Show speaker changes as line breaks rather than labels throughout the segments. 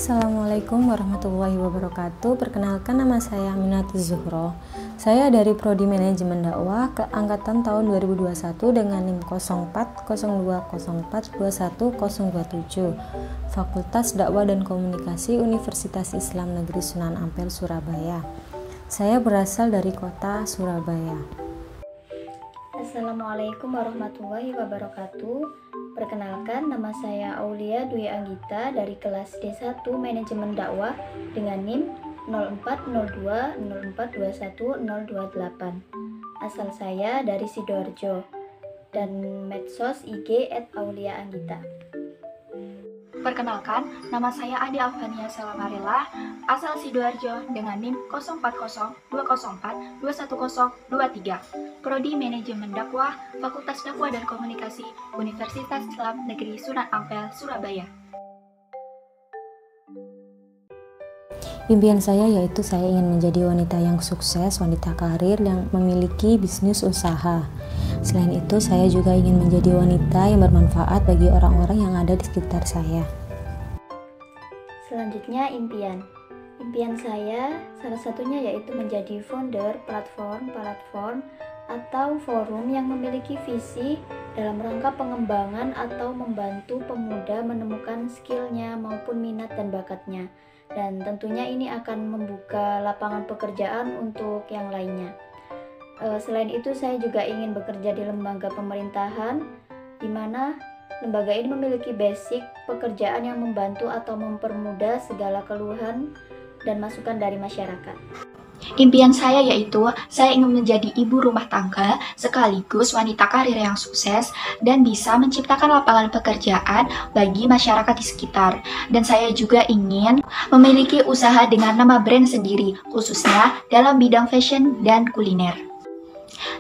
Assalamualaikum warahmatullahi wabarakatuh. Perkenalkan, nama saya Aminati Zuhro. Saya dari Prodi Manajemen Dakwah keangkatan tahun 2021 dengan NIM 0402042127, Fakultas Dakwah dan Komunikasi Universitas Islam Negeri Sunan Ampel, Surabaya. Saya berasal dari kota Surabaya.
Assalamualaikum warahmatullahi wabarakatuh. Perkenalkan, nama saya Aulia Dwi Anggita dari kelas D1 Manajemen Dakwah dengan NIM 0402042128. Asal saya dari Sidoarjo dan medsos IG @auliaanggita.
Perkenalkan, nama saya Adi Alfania Selamarilla, asal Sidoarjo dengan NIM 040204210023, Prodi Manajemen Dakwah, Fakultas Dakwah dan Komunikasi, Universitas Islam Negeri Sunan Ampel, Surabaya.
Impian saya yaitu saya ingin menjadi wanita yang sukses, wanita karir yang memiliki bisnis usaha. Selain itu, saya juga ingin menjadi wanita yang bermanfaat bagi orang-orang yang ada di sekitar saya.
Selanjutnya, impian saya salah satunya yaitu menjadi founder platform atau forum yang memiliki visi dalam rangka pengembangan atau membantu pemuda menemukan skillnya maupun minat dan bakatnya. Dan tentunya ini akan membuka lapangan pekerjaan untuk yang lainnya. Selain itu, saya juga ingin bekerja di lembaga pemerintahan, di mana lembaga ini memiliki basic pekerjaan yang membantu atau mempermudah segala keluhan dan masukan dari masyarakat.
Impian saya yaitu saya ingin menjadi ibu rumah tangga sekaligus wanita karir yang sukses dan bisa menciptakan lapangan pekerjaan bagi masyarakat di sekitar. Dan saya juga ingin memiliki usaha dengan nama brand sendiri, khususnya dalam bidang fashion dan kuliner.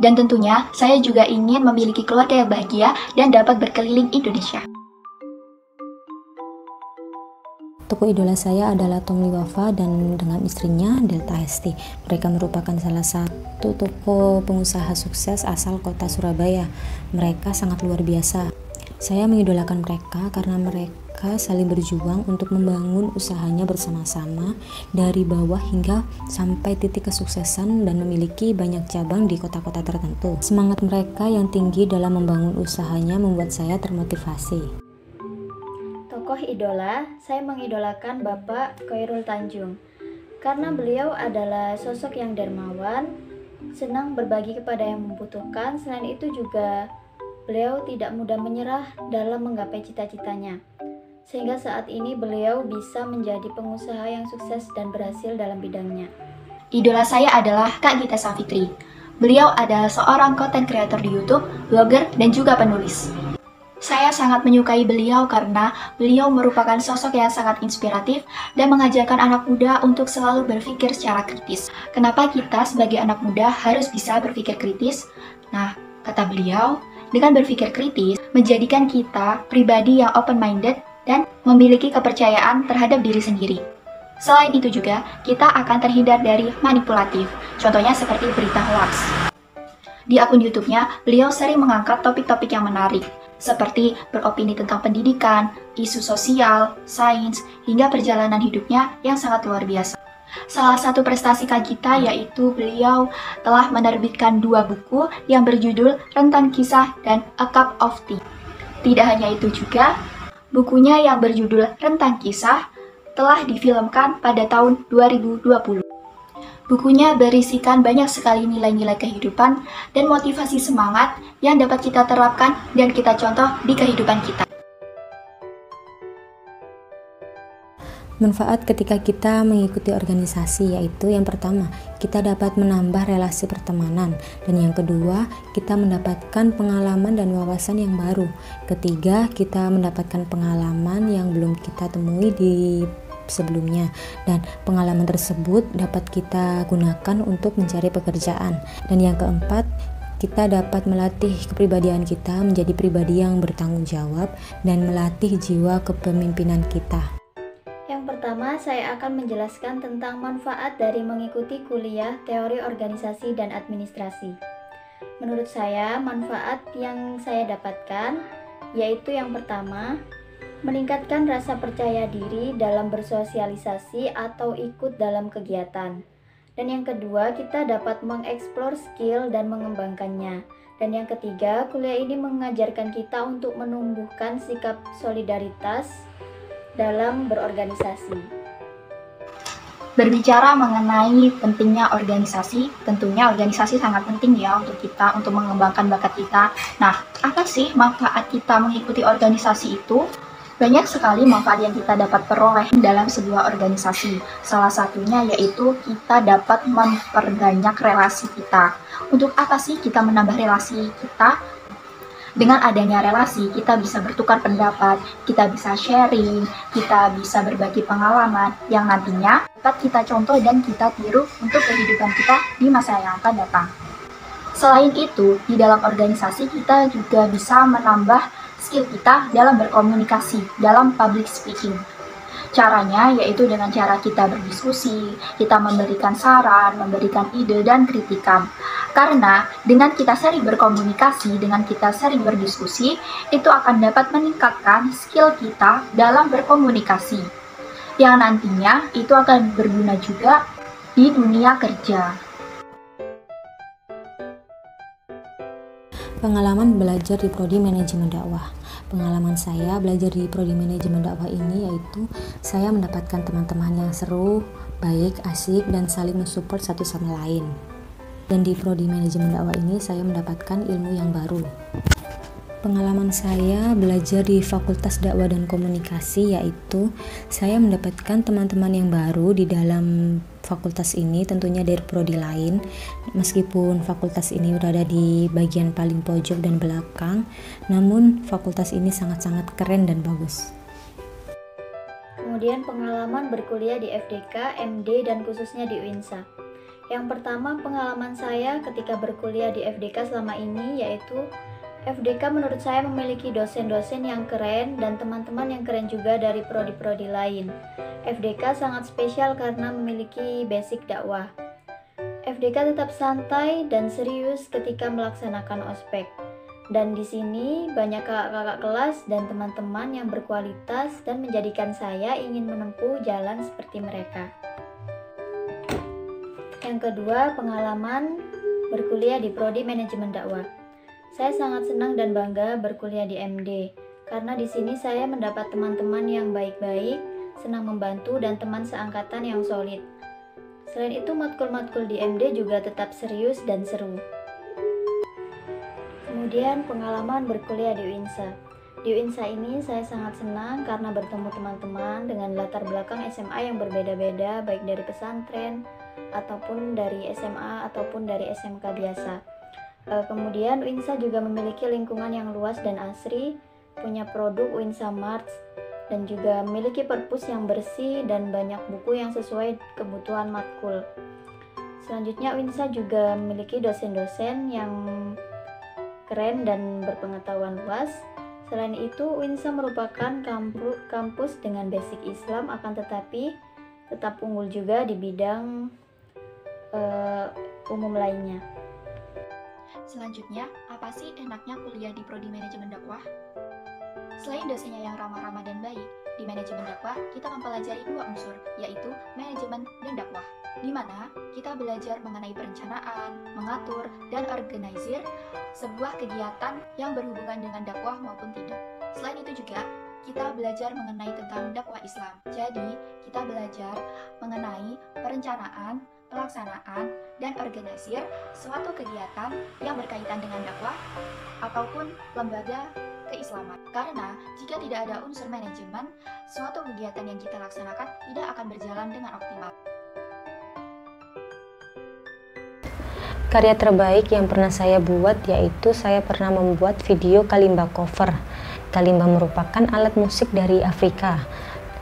Dan tentunya saya juga ingin memiliki keluarga yang bahagia dan dapat berkeliling Indonesia.
Tokoh idola saya adalah Tom Liwafa dan dengan istrinya Delta Hesti. Mereka merupakan salah satu tokoh pengusaha sukses asal kota Surabaya. Mereka sangat luar biasa. Saya mengidolakan mereka karena mereka saling berjuang untuk membangun usahanya bersama-sama dari bawah hingga sampai titik kesuksesan dan memiliki banyak cabang di kota-kota tertentu. Semangat mereka yang tinggi dalam membangun usahanya membuat saya termotivasi.
Tokoh idola, saya mengidolakan Bapak Khairul Tanjung karena beliau adalah sosok yang dermawan, senang berbagi kepada yang membutuhkan. Selain itu juga beliau tidak mudah menyerah dalam menggapai cita-citanya, sehingga saat ini beliau bisa menjadi pengusaha yang sukses dan berhasil dalam bidangnya.
Idola saya adalah Kak Gita Savitri. Beliau adalah seorang content creator di YouTube, blogger, dan juga penulis. Saya sangat menyukai beliau karena beliau merupakan sosok yang sangat inspiratif dan mengajarkan anak muda untuk selalu berpikir secara kritis. Kenapa kita sebagai anak muda harus bisa berpikir kritis? Nah, kata beliau, dengan berpikir kritis menjadikan kita pribadi yang open-minded dan memiliki kepercayaan terhadap diri sendiri. Selain itu juga, kita akan terhindar dari manipulatif, contohnya seperti berita hoax. Di akun YouTube-nya, beliau sering mengangkat topik-topik yang menarik, seperti beropini tentang pendidikan, isu sosial, sains, hingga perjalanan hidupnya yang sangat luar biasa. Salah satu prestasi Kak Gita yaitu beliau telah menerbitkan 2 buku yang berjudul Rentan Kisah dan A Cup of Tea. Tidak hanya itu juga, bukunya yang berjudul Rentan Kisah telah difilmkan pada tahun 2020. Bukunya berisikan banyak sekali nilai-nilai kehidupan dan motivasi semangat yang dapat kita terapkan dan kita contoh di kehidupan kita.
Manfaat ketika kita mengikuti organisasi yaitu yang pertama, kita dapat menambah relasi pertemanan, dan yang kedua, kita mendapatkan pengalaman dan wawasan yang baru. Ketiga, kita mendapatkan pengalaman yang belum kita temui di sebelumnya, dan pengalaman tersebut dapat kita gunakan untuk mencari pekerjaan. Dan yang keempat, kita dapat melatih kepribadian kita menjadi pribadi yang bertanggung jawab dan melatih jiwa kepemimpinan kita.
Yang pertama, saya akan menjelaskan tentang manfaat dari mengikuti kuliah teori organisasi dan administrasi. Menurut saya, manfaat yang saya dapatkan yaitu yang pertama, meningkatkan rasa percaya diri dalam bersosialisasi atau ikut dalam kegiatan. Dan yang kedua, kita dapat mengeksplor skill dan mengembangkannya. Dan yang ketiga, kuliah ini mengajarkan kita untuk menumbuhkan sikap solidaritas dalam berorganisasi.
Berbicara mengenai pentingnya organisasi, tentunya organisasi sangat penting ya untuk kita, untuk mengembangkan bakat kita. Nah, apa sih manfaat kita mengikuti organisasi itu? Banyak sekali manfaat yang kita dapat peroleh dalam sebuah organisasi. Salah satunya yaitu kita dapat memperbanyak relasi kita. Untuk apa sih kita menambah relasi kita? Dengan adanya relasi, kita bisa bertukar pendapat, kita bisa sharing, kita bisa berbagi pengalaman yang nantinya dapat kita contoh dan kita tiru untuk kehidupan kita di masa yang akan datang. Selain itu, di dalam organisasi kita juga bisa menambah skill kita dalam berkomunikasi, dalam public speaking. Caranya yaitu dengan cara kita berdiskusi, kita memberikan saran, memberikan ide dan kritikan. Karena dengan kita sering berkomunikasi, dengan kita sering berdiskusi, itu akan dapat meningkatkan skill kita dalam berkomunikasi. Yang nantinya itu akan berguna juga di dunia kerja.
Pengalaman belajar di Prodi Manajemen Dakwah. Pengalaman saya belajar di Prodi Manajemen Dakwah ini yaitu saya mendapatkan teman-teman yang seru, baik, asik, dan saling mensupport satu sama lain. Dan di Prodi Manajemen Dakwah ini saya mendapatkan ilmu yang baru. Pengalaman saya belajar di Fakultas Dakwah dan Komunikasi yaitu saya mendapatkan teman-teman yang baru di dalam fakultas ini, tentunya dari prodi lain. Meskipun fakultas ini berada di bagian paling pojok dan belakang, namun fakultas ini sangat-sangat keren dan bagus.
Kemudian pengalaman berkuliah di FDK, MD, dan khususnya di UINSA. Yang pertama, pengalaman saya ketika berkuliah di FDK selama ini yaitu FDK menurut saya memiliki dosen-dosen yang keren dan teman-teman yang keren juga dari prodi-prodi lain. FDK sangat spesial karena memiliki basic dakwah. FDK tetap santai dan serius ketika melaksanakan ospek. Dan di sini banyak kakak-kakak kelas dan teman-teman yang berkualitas dan menjadikan saya ingin menempuh jalan seperti mereka. Yang kedua, pengalaman berkuliah di Prodi Manajemen Dakwah. Saya sangat senang dan bangga berkuliah di MD karena di sini saya mendapat teman-teman yang baik-baik, senang membantu, dan teman seangkatan yang solid. Selain itu, matkul-matkul di MD juga tetap serius dan seru. Kemudian pengalaman berkuliah di UINSA. Di UINSA ini saya sangat senang karena bertemu teman-teman dengan latar belakang SMA yang berbeda-beda, baik dari pesantren ataupun dari SMA ataupun dari SMK biasa. Kemudian UINSA juga memiliki lingkungan yang luas dan asri, punya produk UINSA Marts, dan juga memiliki perpus yang bersih dan banyak buku yang sesuai kebutuhan matkul. Selanjutnya, UINSA juga memiliki dosen-dosen yang keren dan berpengetahuan luas. Selain itu, UINSA merupakan kampus dengan basic Islam, akan tetapi tetap unggul juga di bidang umum lainnya.
Selanjutnya, apa sih enaknya kuliah di Prodi Manajemen Dakwah? Selain dosennya yang ramah-ramah dan baik, di manajemen dakwah kita mempelajari dua unsur, yaitu manajemen dan dakwah, di mana kita belajar mengenai perencanaan, mengatur, dan organisir sebuah kegiatan yang berhubungan dengan dakwah maupun tidak. Selain itu juga, kita belajar mengenai tentang dakwah Islam. Jadi, kita belajar mengenai perencanaan, pelaksanaan, dan organisir suatu kegiatan yang berkaitan dengan dakwah ataupun lembaga keislaman. Karena jika tidak ada unsur manajemen, suatu kegiatan yang kita laksanakan tidak akan berjalan dengan optimal.
Karya terbaik yang pernah saya buat yaitu saya pernah membuat video kalimba cover. Kalimba merupakan alat musik dari Afrika.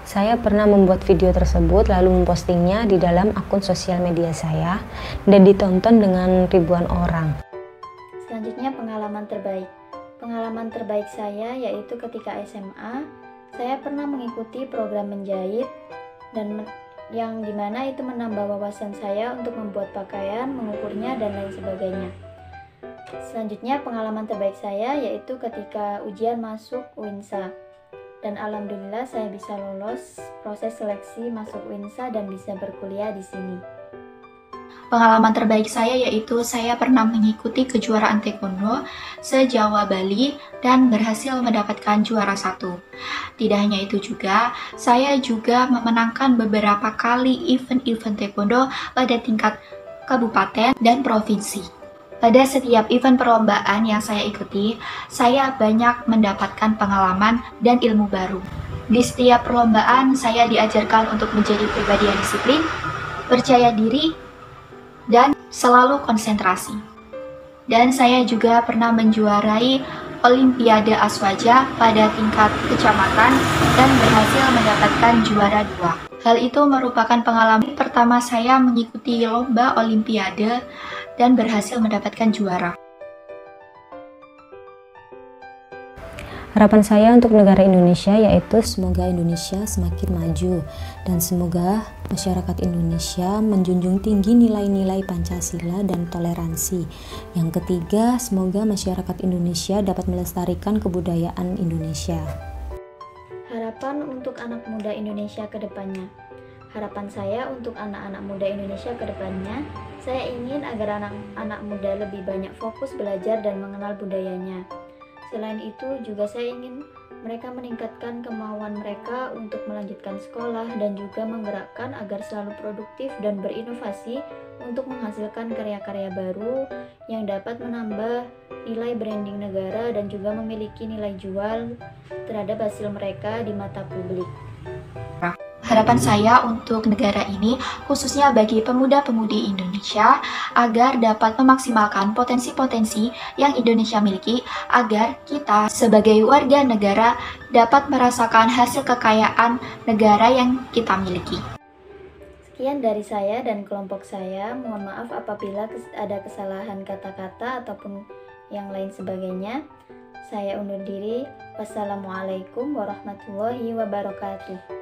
Saya pernah membuat video tersebut lalu mempostingnya di dalam akun sosial media saya dan ditonton dengan ribuan orang.
Selanjutnya, pengalaman terbaik. Pengalaman terbaik saya yaitu ketika SMA, saya pernah mengikuti program menjahit dan yang dimana itu menambah wawasan saya untuk membuat pakaian, mengukurnya, dan lain sebagainya. Selanjutnya, pengalaman terbaik saya yaitu ketika ujian masuk UINSA. dan alhamdulillah saya bisa lolos proses seleksi masuk WINSA dan bisa berkuliah di sini.
Pengalaman terbaik saya yaitu saya pernah mengikuti kejuaraan taekwondo se-Jawa Bali dan berhasil mendapatkan juara 1. Tidak hanya itu juga, saya juga memenangkan beberapa kali event-event taekwondo pada tingkat kabupaten dan provinsi. Pada setiap event perlombaan yang saya ikuti, saya banyak mendapatkan pengalaman dan ilmu baru. Di setiap perlombaan, saya diajarkan untuk menjadi pribadi yang disiplin, percaya diri, dan selalu konsentrasi. Dan saya juga pernah menjuarai Olimpiade Aswaja pada tingkat kecamatan dan berhasil mendapatkan juara 2. Hal itu merupakan pengalaman pertama saya mengikuti lomba Olimpiade dan berhasil mendapatkan juara.
Harapan saya untuk negara Indonesia yaitu semoga Indonesia semakin maju dan semoga masyarakat Indonesia menjunjung tinggi nilai-nilai Pancasila dan toleransi. Yang ketiga, semoga masyarakat Indonesia dapat melestarikan kebudayaan Indonesia.
Harapan untuk anak muda Indonesia ke depannya. Harapan saya untuk anak-anak muda Indonesia ke depannya, saya ingin agar anak-anak muda lebih banyak fokus belajar dan mengenal budayanya. Selain itu, juga saya ingin mereka meningkatkan kemauan mereka untuk melanjutkan sekolah dan juga menggerakkan agar selalu produktif dan berinovasi untuk menghasilkan karya-karya baru yang dapat menambah nilai branding negara dan juga memiliki nilai jual terhadap hasil mereka di mata publik.
Harapan saya untuk negara ini, khususnya bagi pemuda-pemudi Indonesia, agar dapat memaksimalkan potensi-potensi yang Indonesia miliki, agar kita sebagai warga negara dapat merasakan hasil kekayaan negara yang kita miliki.
Sekian dari saya dan kelompok saya. Mohon maaf apabila ada kesalahan kata-kata ataupun yang lain sebagainya. Saya undur diri. Wassalamualaikum warahmatullahi wabarakatuh.